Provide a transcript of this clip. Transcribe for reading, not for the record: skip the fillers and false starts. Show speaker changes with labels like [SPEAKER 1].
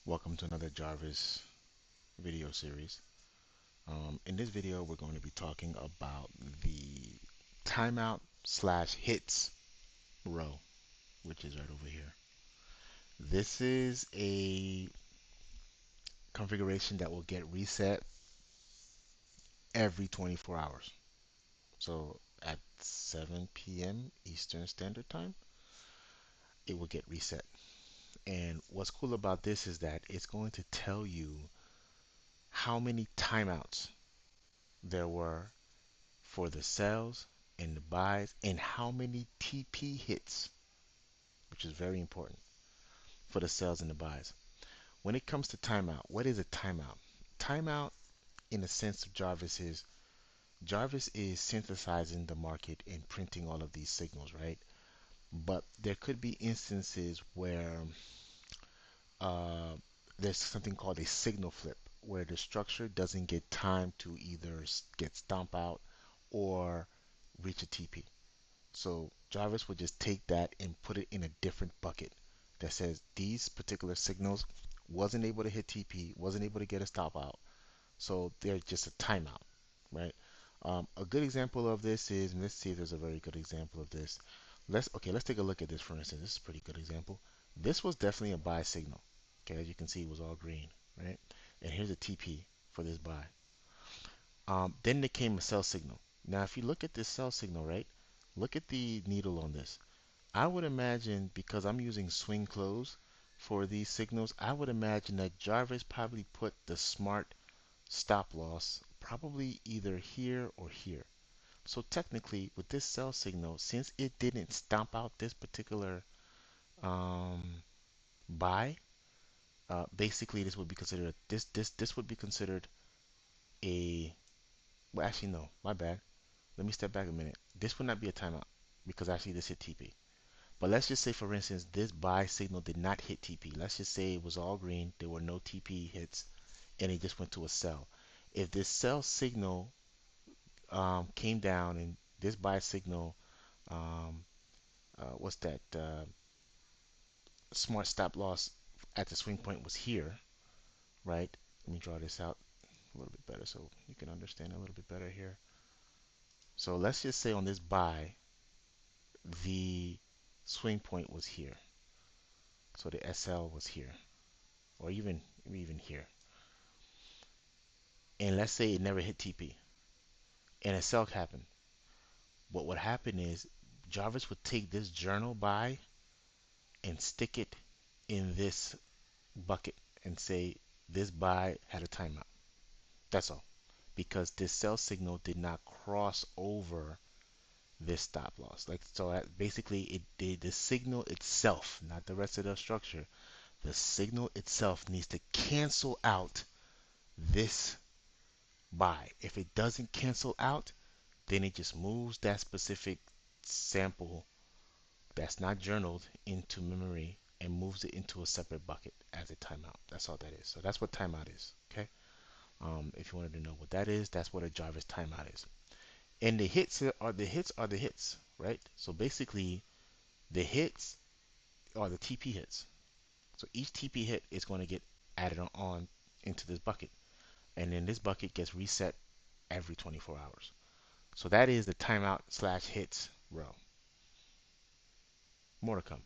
[SPEAKER 1] Welcome to another Jarvis video series. In this video, we're going to be talking about the timeout slash hits row, which is right over here. This is a configuration that will get reset every 24 hours. So at 7 p.m. Eastern Standard Time, it will get reset. And what's cool about this is that it's going to tell you how many timeouts there were for the sells and the buys and how many TP hits, which is very important for the sells and the buys. When it comes to timeout, what is a timeout? Timeout, in the sense of Jarvis is synthesizing the market and printing all of these signals, right? But there could be instances where uh, there's something called a signal flip, where the structure doesn't get time to either get stomp out or reach a TP. So Jarvis would just take that and put it in a different bucket that says these particular signals wasn't able to hit TP, wasn't able to get a stop out, so they're just a timeout, right? A good example of this is, and let's see if there's a very good example of this. Let's take a look at this for instance. This is a pretty good example. This was definitely a buy signal. Okay, as you can see, it was all green, right? And here's a TP for this buy. Then there came a sell signal. Now, if you look at this sell signal, right? Look at the needle on this. I would imagine, because I'm using swing close for these signals, I would imagine that Jarvis probably put the smart stop loss probably either here or here. So technically, with this sell signal, since it didn't stomp out this particular um, buy, basically this would be considered this would be considered a, well, actually no, my bad. Let me step back a minute. This would not be a timeout because actually this hit TP. But let's just say, for instance, this buy signal did not hit TP. Let's just say it was all green, there were no TP hits, and it just went to a sell. If this sell signal came down and this buy signal, um, what's that, smart stop loss at the swing point was here, right? Let me draw this out a little bit better so you can understand a little bit better here. So let's just say on this buy, the swing point was here. So the SL was here, or even here. And let's say it never hit TP and a sell happened. What would happen is Jarvis would take this journal buy and stick it in this bucket and say this buy had a timeout. That's all. Because this sell signal did not cross over this stop loss. Like, so basically it did the signal itself, not the rest of the structure. The signal itself needs to cancel out this buy. If it doesn't cancel out, then it just moves that specific sample that's not journaled into memory and moves it into a separate bucket as a timeout. That's all that is. So that's what timeout is. Okay. If you wanted to know what that is, that's what a Jarvis timeout is. And the hits are the hits are the hits, right? So basically, the hits are the TP hits. So each TP hit is going to get added on into this bucket, and then this bucket gets reset every 24 hours. So that is the timeout slash hits row. More to come.